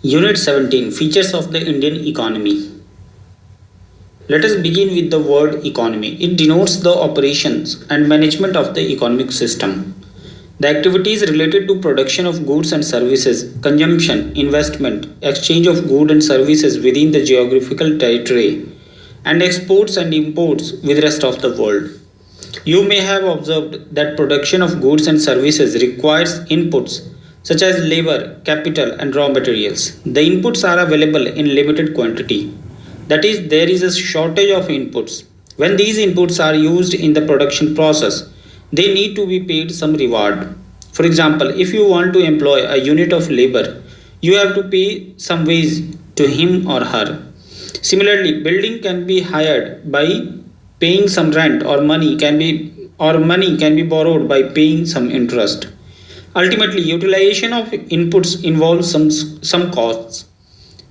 Unit 17, Features of the Indian Economy. Let us begin with the word economy. It denotes the operations and management of the economic system. The activities related to production of goods and services, consumption, investment, exchange of goods and services within the geographical territory, and exports and imports with rest of the world. You may have observed that production of goods and services requires inputs such as labor, capital, and raw materials. The inputs are available in limited quantity. That is, there is a shortage of inputs. When these inputs are used in the production process, they need to be paid some reward. For example, if you want to employ a unit of labor, you have to pay some wage to him or her. Similarly, building can be hired by paying some rent, or money can be borrowed by paying some interest. Ultimately, utilization of inputs involves some costs.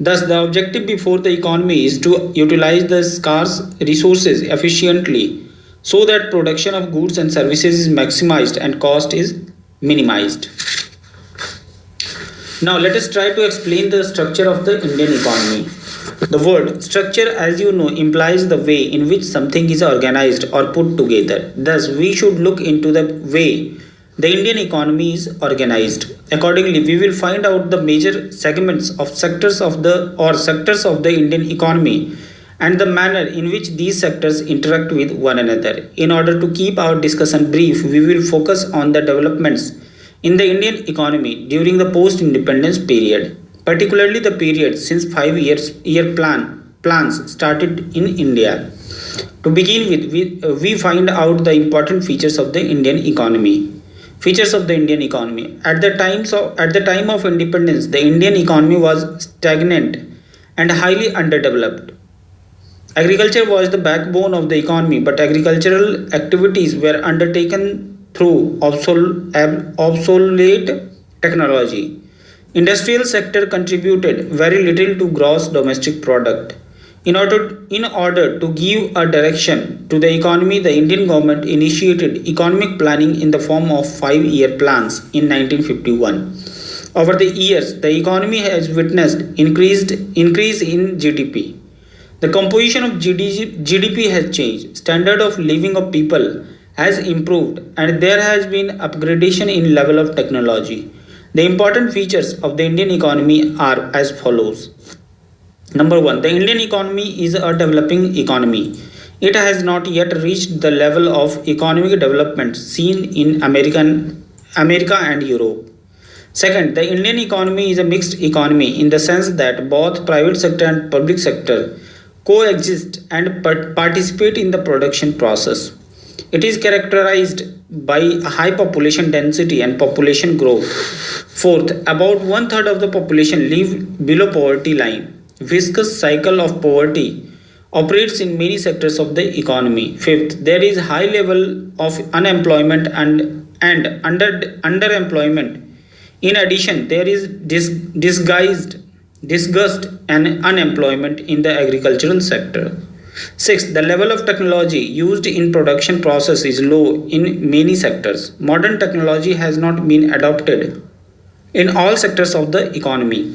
Thus, the objective before the economy is to utilize the scarce resources efficiently so that production of goods and services is maximized and cost is minimized. Now, let us try to explain the structure of the Indian economy. The word structure, as you know, implies the way in which something is organized or put together. Thus, we should look into the way the Indian economy is organized. Accordingly, we will find out the major segments of sectors of the Indian economy and the manner in which these sectors interact with one another. In order to keep our discussion brief, we will focus on the developments in the Indian economy during the post-independence period, particularly the period since 5 year plans started in India. To begin with, we find out the important features of the Indian economy. Features of the Indian economy. At the time of independence, the Indian economy was stagnant and highly underdeveloped. Agriculture was the backbone of the economy, but agricultural activities were undertaken through obsolete technology. Industrial sector contributed very little to gross domestic product. In order to give a direction to the economy, the Indian government initiated economic planning in the form of 5 year plans in 1951. Over the years, the economy has witnessed increase in GDP. The composition of GDP has changed. Standard of living of people has improved and there has been upgradation in level of technology. The important features of the Indian economy are as follows. Number one, the Indian economy is a developing economy. It has not yet reached the level of economic development seen in America and Europe. Second, the Indian economy is a mixed economy in the sense that both private sector and public sector coexist and participate in the production process. It is characterized by a high population density and population growth. Fourth, about one third of the population live below poverty line. Viscous cycle of poverty operates in many sectors of the economy. Fifth, there is high level of unemployment and underemployment. In addition, there is disgust and unemployment in the agricultural sector. Sixth, the level of technology used in production process is low in many sectors. Modern technology has not been adopted in all sectors of the economy.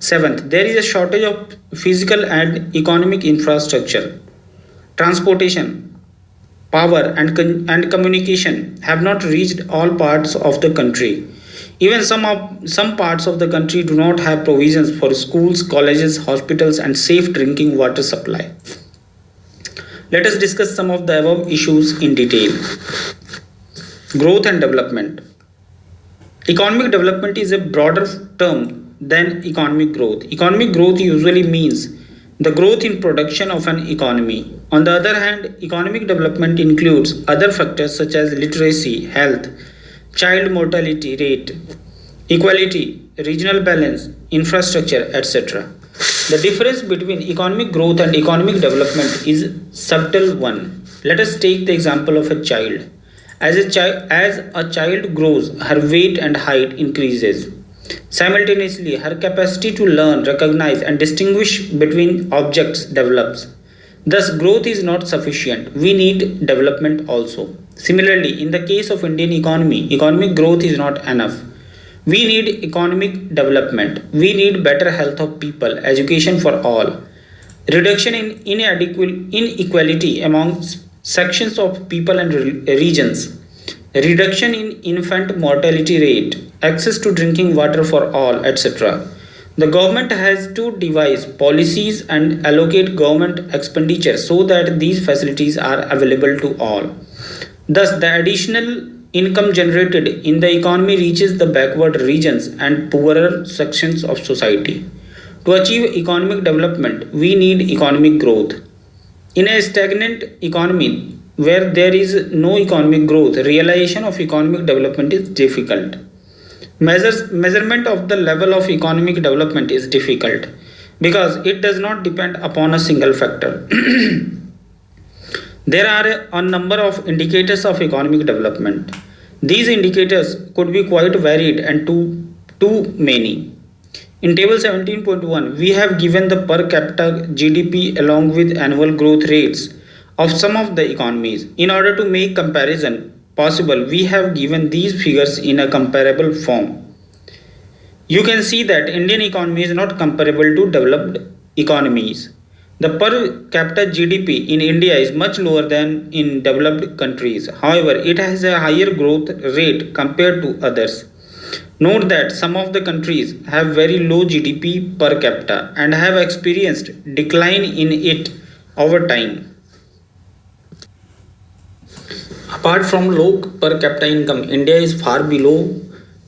Seventh, there is a shortage of physical and economic infrastructure. Transportation, power, and communication have not reached all parts of the country. Even some parts of the country do not have provisions for schools, colleges, hospitals, and safe drinking water supply. Let us discuss some of the above issues in detail. Growth and development. Economic development is a broader term than economic growth. Economic growth usually means the growth in production of an economy. On the other hand, economic development includes other factors such as literacy, health, child mortality rate, equality, regional balance, infrastructure, etc. The difference between economic growth and economic development is subtle one. Let us take the example of a child. As a child grows, her weight and height increases. Simultaneously, her capacity to learn, recognize, and distinguish between objects develops. Thus, growth is not sufficient. We need development also. Similarly, in the case of Indian economy, economic growth is not enough. We need economic development. We need better health of people, education for all, reduction in inequality among sections of people and regions, reduction in infant mortality rate, access to drinking water for all, etc. The government has to devise policies and allocate government expenditure so that these facilities are available to all. Thus, the additional income generated in the economy reaches the backward regions and poorer sections of society. To achieve economic development, we need economic growth. In a stagnant economy where there is no economic growth, realization of economic development is difficult. Measurement of the level of economic development is difficult because it does not depend upon a single factor. There are a number of indicators of economic development. These indicators could be quite varied and too many. In table 17.1, we have given the per capita GDP along with annual growth rates of some of the economies. In order to make comparison possible, we have given these figures in a comparable form. You can see that Indian economy is not comparable to developed economies. The per capita GDP in India is much lower than in developed countries. However, it has a higher growth rate compared to others. Note that some of the countries have very low GDP per capita and have experienced decline in it over time. Apart from low per capita income, India is far below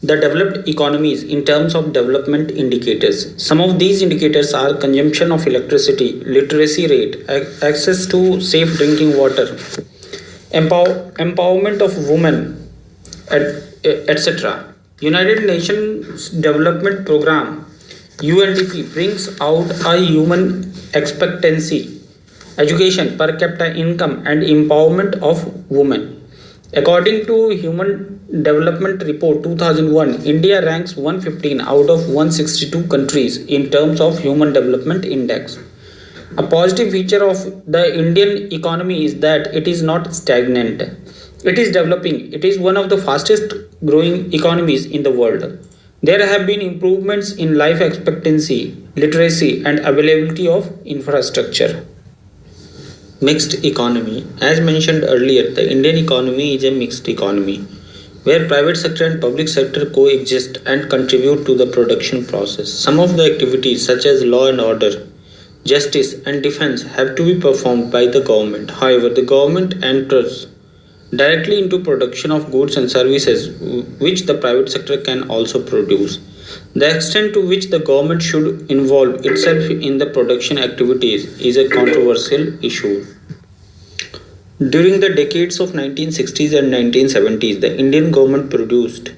the developed economies in terms of development indicators. Some of these indicators are consumption of electricity, literacy rate, access to safe drinking water, empowerment of women, etc. United Nations Development Program UNDP brings out a human expectancy, education, per capita income and empowerment of women. According to Human Development Report 2001, India ranks 115 out of 162 countries in terms of Human Development Index. A positive feature of the Indian economy is that it is not stagnant. It is developing. It is one of the fastest growing economies in the world. There have been improvements in life expectancy, literacy, and availability of infrastructure. Mixed economy. As mentioned earlier, the Indian economy is a mixed economy where private sector and public sector coexist and contribute to the production process. Some of the activities such as law and order, justice and defense have to be performed by the government. However, the government enters directly into production of goods and services which the private sector can also produce. The extent to which the government should involve itself in the production activities is a controversial issue. During the decades of 1960s and 1970s, the Indian government produced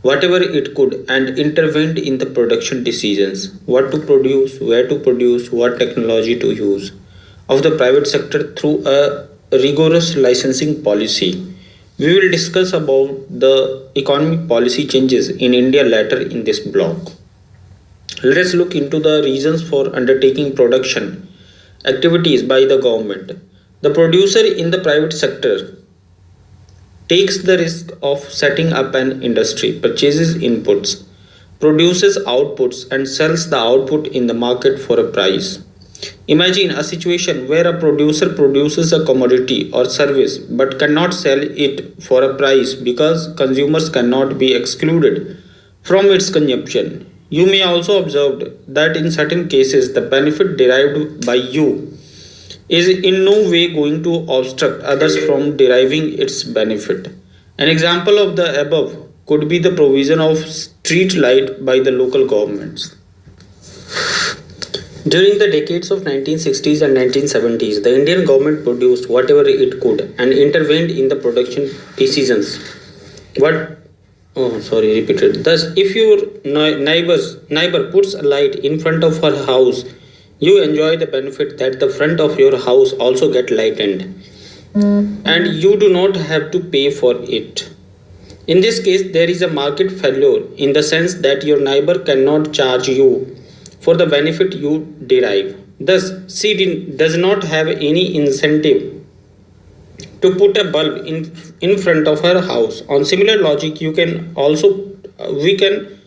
whatever it could and intervened in the production decisions, what to produce, where to produce, what technology to use of the private sector through a rigorous licensing policy. We will discuss about the economic policy changes in India later in this block. Let us look into the reasons for undertaking production activities by the government. The producer in the private sector takes the risk of setting up an industry, purchases inputs, produces outputs, and sells the output in the market for a price. Imagine a situation where a producer produces a commodity or service but cannot sell it for a price because consumers cannot be excluded from its consumption. You may also observe that in certain cases the benefit derived by you is in no way going to obstruct others from deriving its benefit. An example of the above could be the provision of street light by the local governments. During the decades of 1960s and 1970s, the Indian government produced whatever it could and intervened in the production decisions. Thus, if your neighbor puts a light in front of her house, you enjoy the benefit that the front of your house also get lightened, and you do not have to pay for it. In this case, there is a market failure in the sense that your neighbor cannot charge you for the benefit you derive. Thus, she does not have any incentive to put a bulb in front of her house. On similar logic, you can also We can,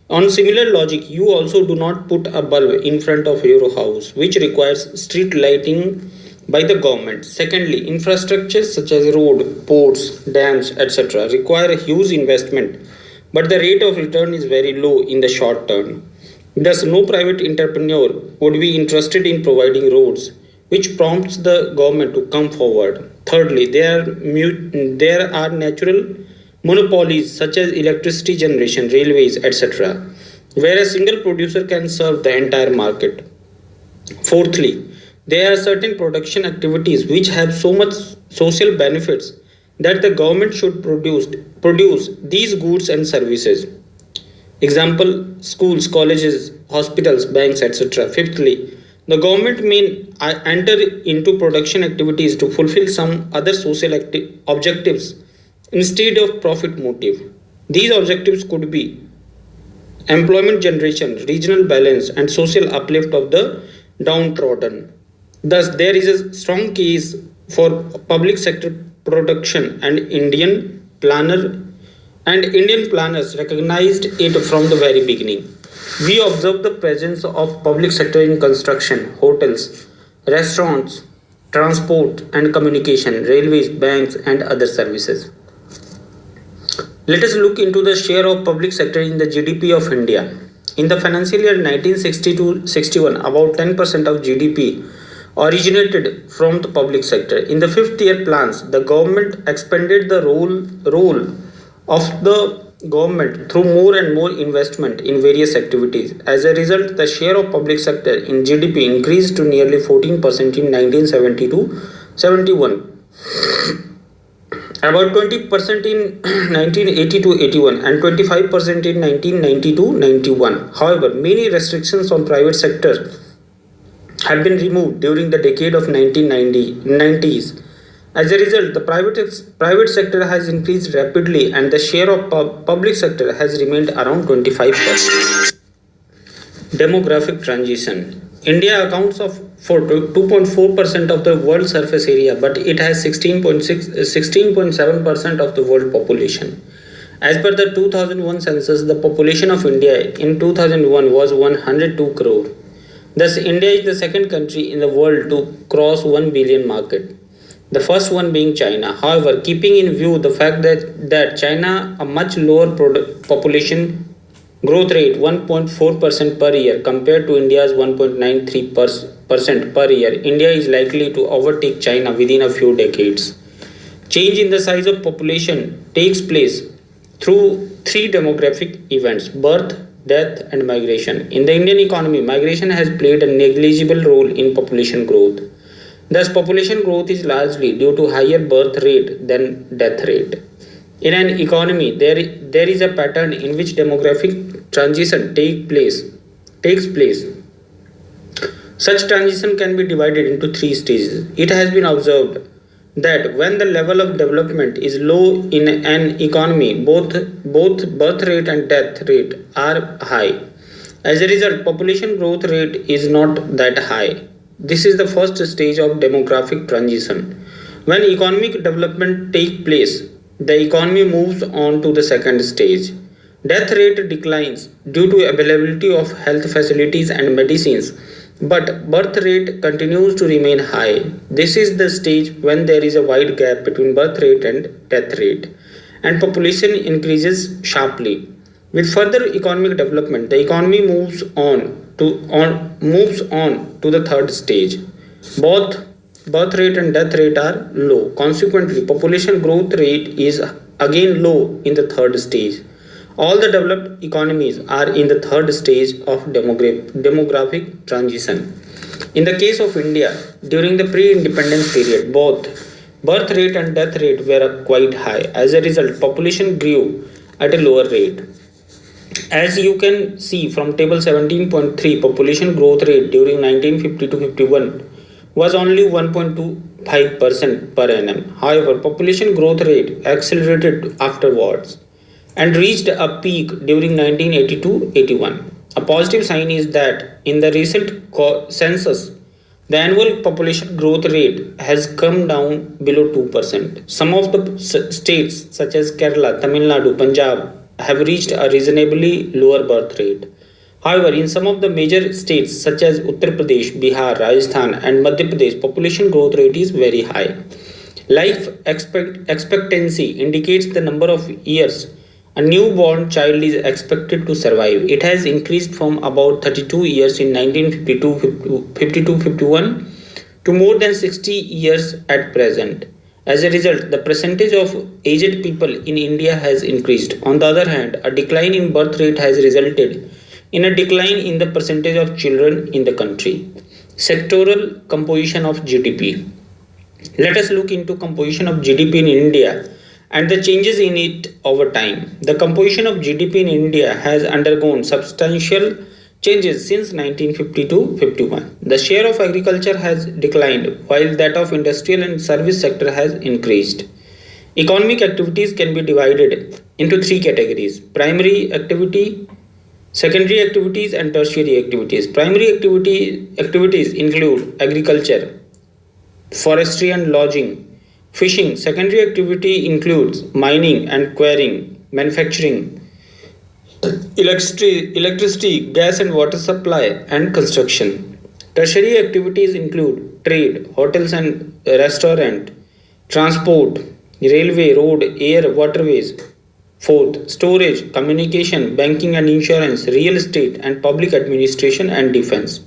on similar logic, you also do not put a bulb in front of your house, which requires street lighting by the government. Secondly, infrastructures such as road, ports, dams, etc. require a huge investment, but the rate of return is very low in the short term. Thus, no private entrepreneur would be interested in providing roads, which prompts the government to come forward. Thirdly, there are natural monopolies such as electricity generation, railways, etc., where a single producer can serve the entire market. Fourthly, there are certain production activities which have so much social benefits that the government should produce these goods and services. Example, schools, colleges, hospitals, banks, etc. Fifthly, the government may enter into production activities to fulfill some other social objectives instead of profit motive. These objectives could be employment generation, regional balance, and social uplift of the downtrodden. Thus, there is a strong case for public sector production, and Indian planners recognized it from the very beginning. We observe the presence of public sector in construction, hotels, restaurants, transport and communication, railways, banks, and other services. Let us look into the share of public sector in the GDP of India. In the financial year 1960-61, about 10% of GDP originated from the public sector. In the fifth year plans, the government expanded the role of the government through more and more investment in various activities. As a result, the share of public sector in GDP increased to nearly 14% in 1972-71, about 20% in 1980-81, and 25% in 1990-91. However, many restrictions on private sector have been removed during the decade of 1990s. As a result, the private sector has increased rapidly and the share of public sector has remained around 25%. Demographic transition. India accounts for 2.4% of the world surface area, but it has 16.7% of the world population. As per the 2001 census, the population of India in 2001 was 102 crore. Thus, India is the second country in the world to cross 1 billion market, the first one being China. However, keeping in view the fact that China a much lower population growth rate 1.4% per year compared to India's 1.93% per year, India is likely to overtake China within a few decades. Change in the size of population takes place through three demographic events: birth, death, and migration. In the Indian economy, migration has played a negligible role in population growth. Thus, population growth is largely due to higher birth rate than death rate. In an economy, there is a pattern in which demographic transition takes place. Such transition can be divided into three stages. It has been observed that when the level of development is low in an economy, both birth rate and death rate are high. As a result, population growth rate is not that high. This is the first stage of demographic transition. When economic development takes place, the economy moves on to the second stage. Death rate declines due to availability of health facilities and medicines, but birth rate continues to remain high. This is the stage when there is a wide gap between birth rate and death rate, and population increases sharply. With further economic development, the economy moves on to the third stage. Both birth rate and death rate are low. Consequently, population growth rate is again low in the third stage. All the developed economies are in the third stage of demographic transition. In the case of India, during the pre-independence period, both birth rate and death rate were quite high. As a result, population grew at a lower rate. As you can see from table 17.3, population growth rate during 1950 to 51 was only 1.25% per annum. However, population growth rate accelerated afterwards and reached a peak during 1982-81. A positive sign is that in the recent census, the annual population growth rate has come down below 2%. Some of the states such as Kerala, Tamil Nadu, Punjab, have reached a reasonably lower birth rate. However, in some of the major states such as Uttar Pradesh, Bihar, Rajasthan, and Madhya Pradesh, population growth rate is very high. Expectancy indicates the number of years a newborn child is expected to survive. It has increased from about 32 years in 1952-51 to more than 60 years at present. As a result, the percentage of aged people in India has increased. On the other hand, a decline in birth rate has resulted in a decline in the percentage of children in the country. Sectoral composition of GDP. Let us look into composition of GDP in India and the changes in it over time. The composition of GDP in India has undergone substantial changes since 1950-51. The share of agriculture has declined while that of industrial and service sector has increased. Economic activities can be divided into three categories: primary activity, secondary activities, and tertiary activities. Primary activities include agriculture, forestry and lodging, fishing. Secondary activity includes mining and quarrying, manufacturing, electricity, gas and water supply, and construction. Tertiary activities include trade, hotels and restaurant, transport, railway, road, air, waterways. Fourth, storage, communication, banking and insurance, real estate, and public administration and defense.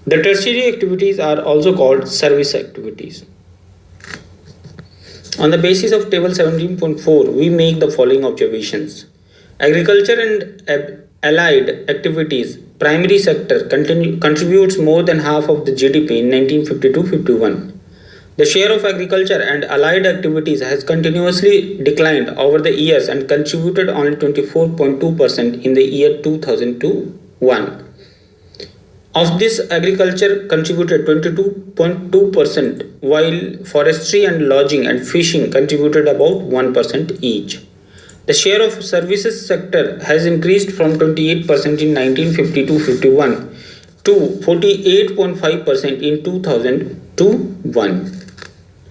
The tertiary activities are also called service activities. On the basis of table 17.4, we make the following observations. Agriculture and allied activities, primary sector contributes more than half of the GDP in 1952-51. The share of agriculture and allied activities has continuously declined over the years and contributed only 24.2% in the year 2001. Of this, agriculture contributed 22.2%, while forestry and lodging and fishing contributed about 1% each. The share of services sector has increased from 28% in 1950-51 to 48.5% in 2001.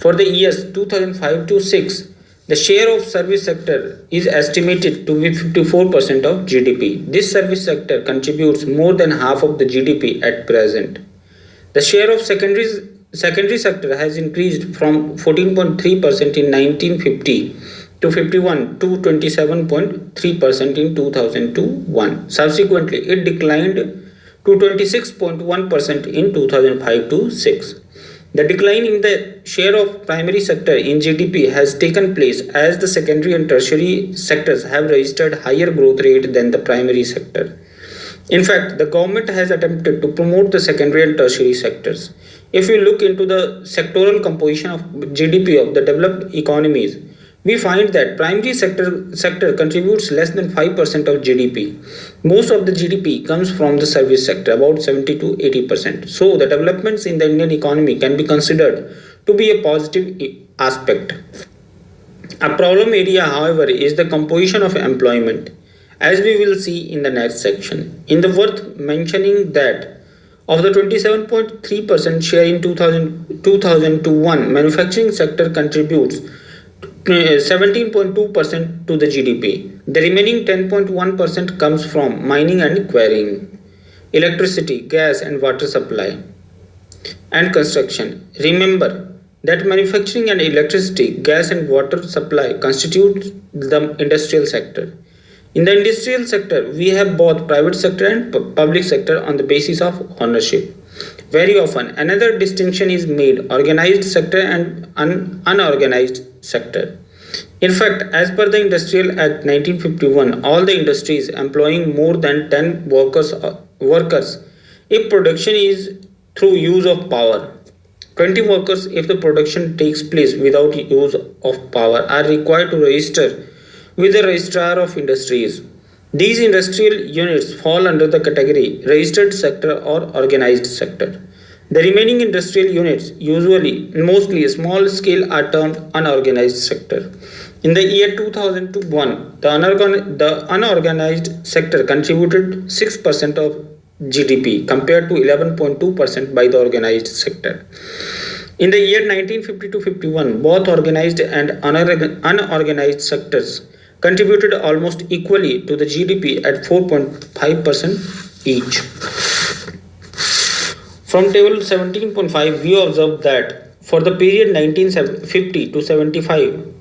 For the years 2005-6, the share of service sector is estimated to be 54% of GDP. This service sector contributes more than half of the GDP at present. The share of secondary sector has increased from 14.3% in 1950 to 51 to 27.3% in 2001. Subsequently, it declined to 26.1% in 2005-6. The decline in the share of primary sector in GDP has taken place as the secondary and tertiary sectors have registered higher growth rate than the primary sector. In fact, the government has attempted to promote the secondary and tertiary sectors. If we look into the sectoral composition of GDP of the developed economies, we find that primary sector contributes less than 5% of GDP. Most of the GDP comes from the service sector, about 70 to 80%. So the developments in the Indian economy can be considered to be a positive aspect. A problem area, however, is the composition of employment, as we will see in the next section. In the worth mentioning that of the 27.3% share in 2001, manufacturing sector contributes 17.2% to the GDP. The remaining 10.1% comes from mining and quarrying, electricity, gas and water supply, and construction. Remember that manufacturing and electricity, gas and water supply constitute the industrial sector. In the industrial sector, we have both private sector and public sector on the basis of ownership. Very often, another distinction is made: organized sector and unorganized sector. In fact, as per the Industrial Act 1951, all the industries employing more than 10 workers if production is through use of power, 20 workers if the production takes place without use of power, are required to register with the Registrar of Industries. These industrial units fall under the category registered sector or organized sector. The remaining industrial units, mostly small scale, are termed unorganized sector. In the year 2001, the unorganized sector contributed 6% of GDP compared to 11.2% by the organized sector. In the year 1950 to 51, both organized and unorganized sectors contributed almost equally to the GDP at 4.5% each. From table 17.5, we observe that for the period 1950 to 75,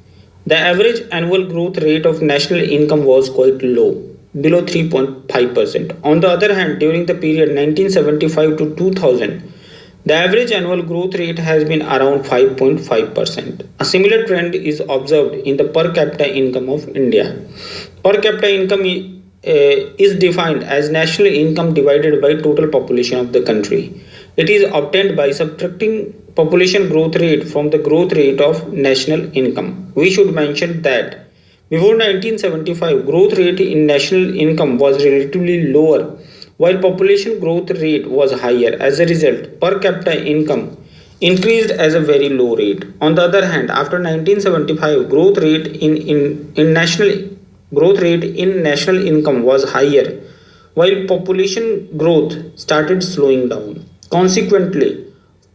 the average annual growth rate of national income was quite low, below 3.5%. On the other hand, during the period 1975 to 2000, the average annual growth rate has been around 5.5%. A similar trend is observed in the per capita income of India. Per capita income is defined as national income divided by total population of the country. It is obtained by subtracting population growth rate from the growth rate of national income. We should mention that before 1975, growth rate in national income was relatively lower while population growth rate was higher. As a result, per capita income increased as a very low rate. On the other hand, after 1975, growth rate in national income was higher while population growth started slowing down. Consequently,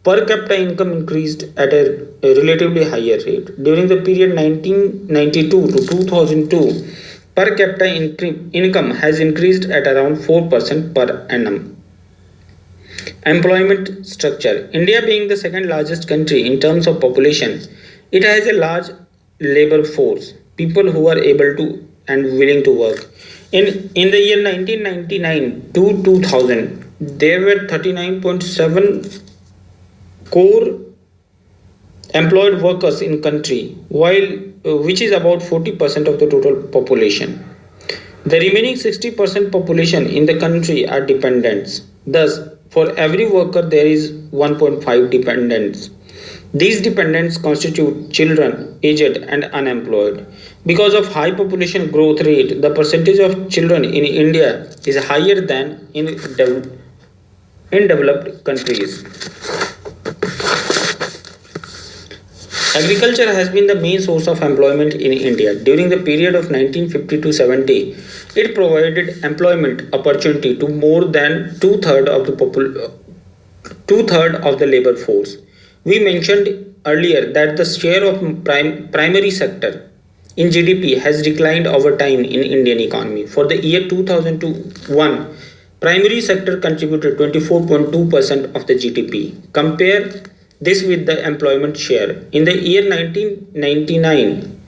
per capita income increased at a relatively higher rate. During the period 1992 to 2002, per capita income has increased at around 4% per annum. Employment structure. India being the second largest country in terms of population, it has a large labor force, people who are able to and willing to work. In the year 1999 to 2000, there were 39.7 core employed workers in country, which is about 40% of the total population. The remaining 60% population in the country are dependents. Thus, for every worker there is 1.5 dependents. These dependents constitute children, aged and unemployed. Because of high population growth rate, the percentage of children in India is higher than in developed countries. Agriculture has been the main source of employment in India. During the period of 1950 to 70, it provided employment opportunity to more than two-thirds of the labor force. We mentioned earlier that the share of primary sector in GDP has declined over time in Indian economy. For the year 2001, primary sector contributed 24.2% of the GDP. Compare this with the employment share. In the year 1999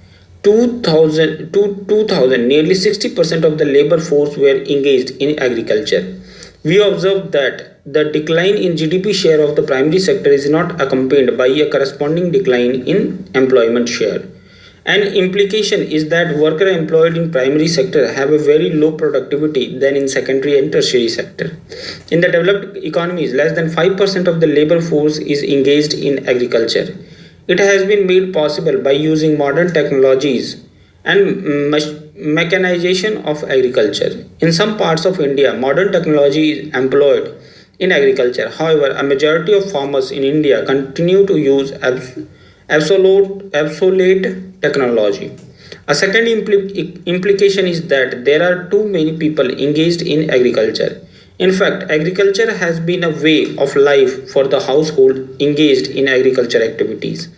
to 2000, nearly 60% of the labor force were engaged in agriculture. We observed that the decline in GDP share of the primary sector is not accompanied by a corresponding decline in employment share. An implication is that workers employed in primary sector have a very low productivity than in secondary and tertiary sector. In the developed economies, less than 5% of the labor force is engaged in agriculture. It has been made possible by using modern technologies and mechanization of agriculture. In some parts of India, modern technology is employed in agriculture. However, a majority of farmers in India continue to use obsolete technology. A second implication is that there are too many people engaged in agriculture. In fact, agriculture has been a way of life for the household engaged in agriculture activities.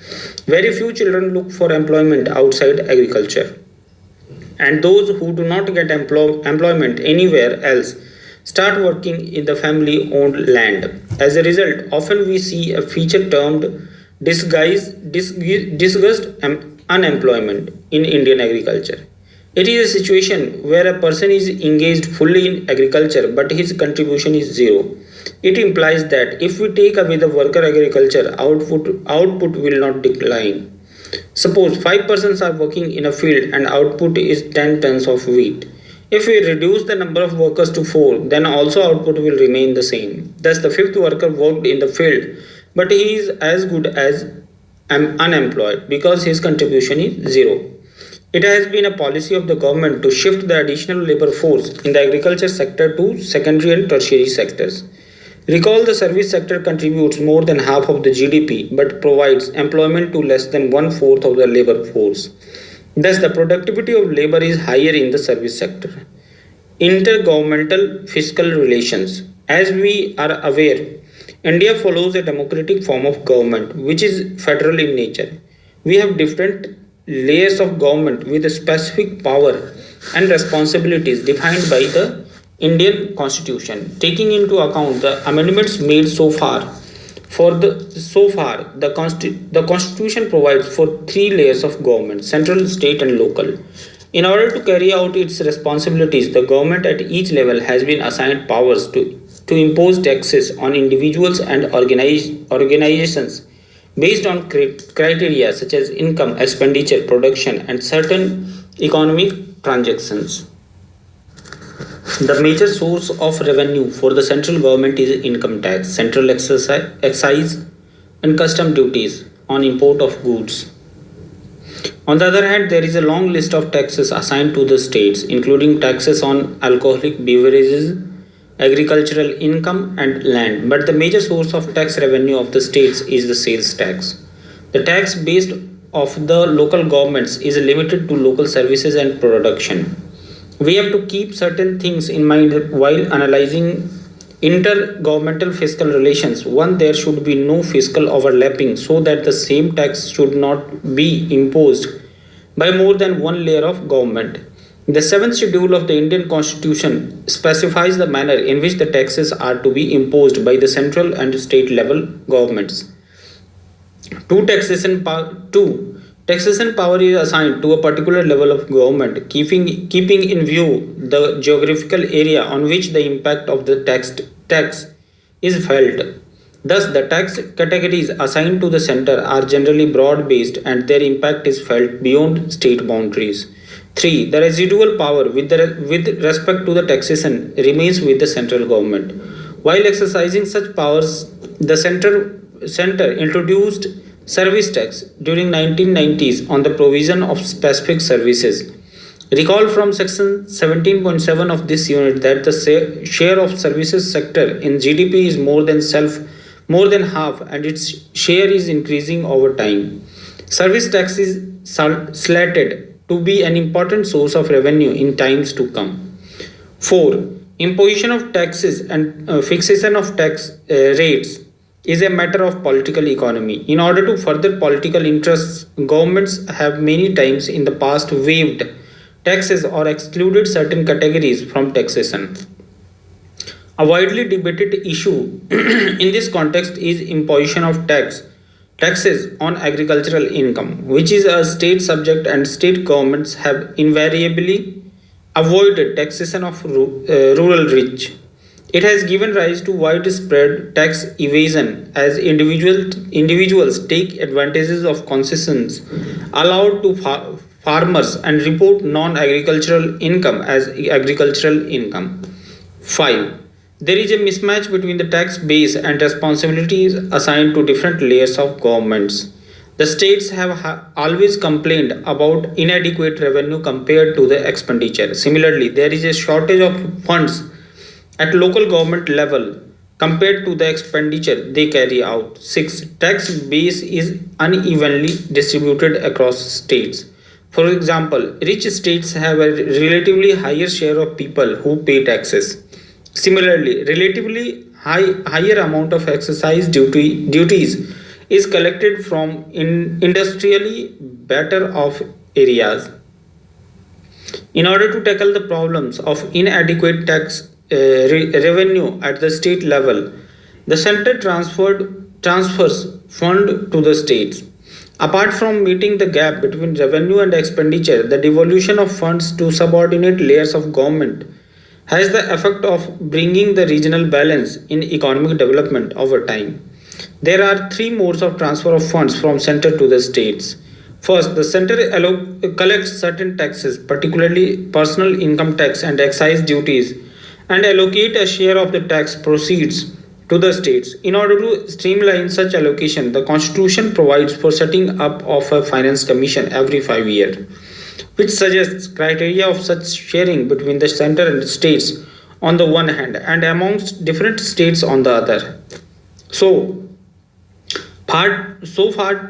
Very few children look for employment outside agriculture, and those who do not get employment anywhere else start working in the family owned land. As a result, often we see a feature termed disguised unemployment in Indian agriculture. It is a situation where a person is engaged fully in agriculture but his contribution is zero. It implies that if we take away the worker agriculture, output will not decline. Suppose 5 persons are working in a field and output is 10 tons of wheat. If we reduce the number of workers to 4, then also output will remain the same. Thus, the fifth worker worked in the field, but he is as good as unemployed because his contribution is zero. It has been a policy of the government to shift the additional labor force in the agriculture sector to secondary and tertiary sectors. Recall the service sector contributes more than half of the GDP but provides employment to less than one-fourth of the labor force. Thus, the productivity of labor is higher in the service sector. Intergovernmental fiscal relations. As we are aware, India follows a democratic form of government which is federal in nature. We have different layers of government with specific power and responsibilities defined by the Indian Constitution. Taking into account the amendments made so far, the Constitution provides for three layers of government: central, state, and local. In order to carry out its responsibilities, the government at each level has been assigned powers to impose taxes on individuals and organizations based on criteria such as income, expenditure, production, and certain economic transactions. The major source of revenue for the central government is income tax, central excise, and custom duties on import of goods. On the other hand, there is a long list of taxes assigned to the states, including taxes on alcoholic beverages, agricultural income, and land. But the major source of tax revenue of the states is the sales tax. The tax based of the local governments is limited to local services and production. We have to keep certain things in mind while analyzing intergovernmental fiscal relations. One, there should be no fiscal overlapping so that the same tax should not be imposed by more than one layer of government. The seventh schedule of the Indian Constitution specifies the manner in which the taxes are to be imposed by the central and state level governments. Two, taxation power is assigned to a particular level of government, keeping in view the geographical area on which the impact of the tax is felt. Thus, the tax categories assigned to the center are generally broad based and their impact is felt beyond state boundaries. 3. The residual power with respect to the taxation remains with the central government. While exercising such powers, the center introduced service tax during 1990s on the provision of specific services. Recall from section 17.7 of this unit that the share of services sector in GDP is more than half and its share is increasing over time. Service tax is slated to be an important source of revenue in times to come. 4. Imposition of taxes and fixation of tax rates is a matter of political economy. In order to further political interests, governments have many times in the past waived taxes or excluded certain categories from taxation. A widely debated issue in this context is imposition of taxes on agricultural income, which is a state subject, and state governments have invariably avoided taxation of rural rich. It has given rise to widespread tax evasion as individuals take advantages of concessions allowed to farmers and report non-agricultural income as agricultural income. 5. There is a mismatch between the tax base and responsibilities assigned to different layers of governments. The states have always complained about inadequate revenue compared to the expenditure. Similarly, there is a shortage of funds at local government level compared to the expenditure they carry out. 6. Tax base is unevenly distributed across states. For example, rich states have a relatively higher share of people who pay taxes. Similarly, relatively higher amount of excise duties is collected from industrially better off areas. In order to tackle the problems of inadequate tax revenue at the state level, the center transfers fund to the states. Apart from meeting the gap between revenue and expenditure, the devolution of funds to subordinate layers of government has the effect of bringing the regional balance in economic development over time. There are three modes of transfer of funds from center to the states. First, the center collects certain taxes, particularly personal income tax and excise duties, and allocate a share of the tax proceeds to the states. In order to streamline such allocation, the Constitution provides for setting up of a finance commission every 5 years, which suggests criteria of such sharing between the center and states on the one hand and amongst different states on the other. So far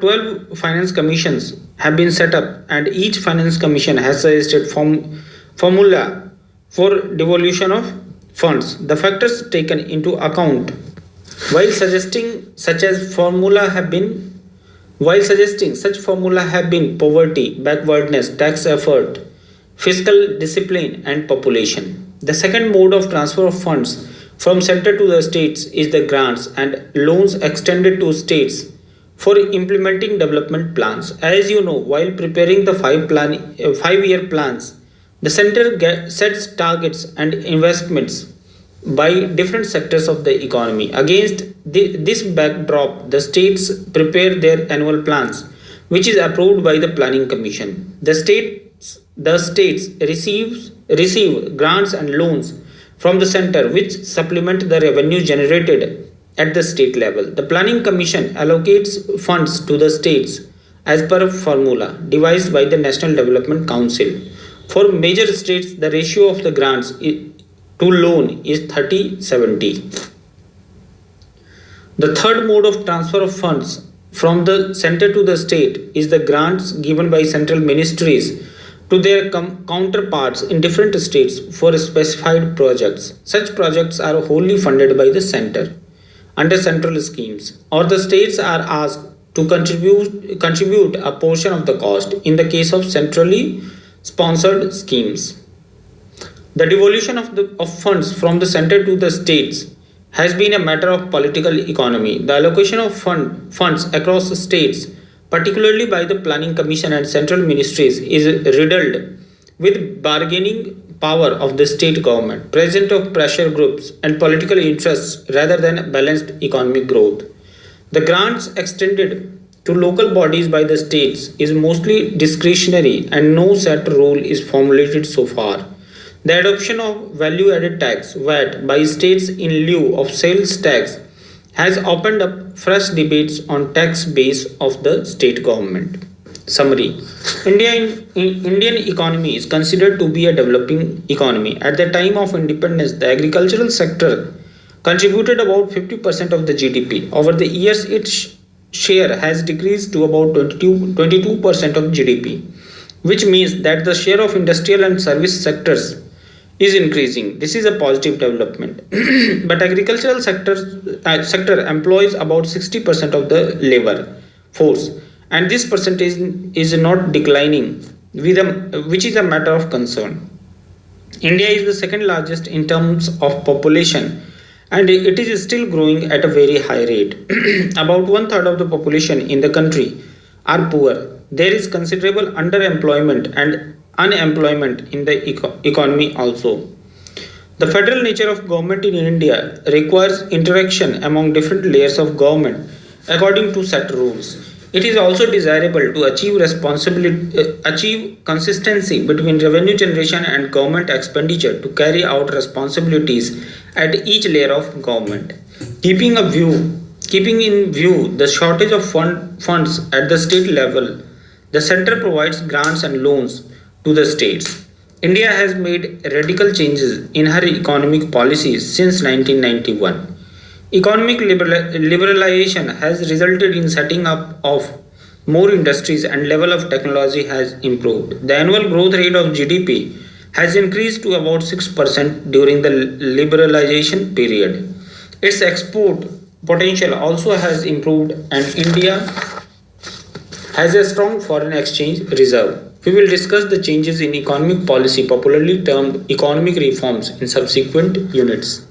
12 finance commissions have been set up, and each finance commission has suggested formula for devolution of funds. The factors taken into account while suggesting such as formula have been while suggesting such formula have been poverty, backwardness, tax effort, fiscal discipline and population. The second mode of transfer of funds from center to the states is the grants and loans extended to states for implementing development plans. As you know, while preparing the 5-year plans, the center sets targets and investments by different sectors of the economy. Against this backdrop, the states prepare their annual plans, which is approved by the Planning Commission. The states receive grants and loans from the center, which supplement the revenue generated at the state level. The Planning Commission allocates funds to the states as per a formula devised by the National Development Council. For major states, the ratio of the grants to loan is 30-70. The third mode of transfer of funds from the center to the state is the grants given by central ministries to their counterparts in different states for specified projects. Such projects are wholly funded by the center under central schemes, or the states are asked to contribute a portion of the cost in the case of centrally sponsored schemes. The devolution of funds from the center to the states has been a matter of political economy. The allocation of funds across the states, particularly by the Planning Commission and central ministries, is riddled with bargaining power of the state government, presence of pressure groups, and political interests rather than balanced economic growth. The grants extended to local bodies by the states is mostly discretionary and no set rule is formulated so far. The adoption of value added tax VAT by states in lieu of sales tax has opened up fresh debates on tax base of the state government. Summary: Indian economy is considered to be a developing economy. At the time of independence, the agricultural sector contributed about 50% of the GDP. Over the years, its share has decreased to about 22% of GDP, which means that the share of industrial and service sectors is increasing. This is a positive development. But agricultural sector employs about 60% of the labor force, and this percentage is not declining, which is a matter of concern. India is the second largest in terms of population, and it is still growing at a very high rate. About one third of the population in the country are poor. There is considerable underemployment and unemployment in the economy also. The federal nature of government in India requires interaction among different layers of government according to set rules. It is also desirable to achieve consistency between revenue generation and government expenditure to carry out responsibilities at each layer of government. Keeping in view the shortage of funds at the state level, the center provides grants and loans to the states. India has made radical changes in her economic policies since 1991. Economic liberalization has resulted in setting up of more industries and level of technology has improved. The annual growth rate of GDP has increased to about 6% during the liberalization period. Its export potential also has improved, and India has a strong foreign exchange reserve. We will discuss the changes in economic policy, popularly termed economic reforms, in subsequent units.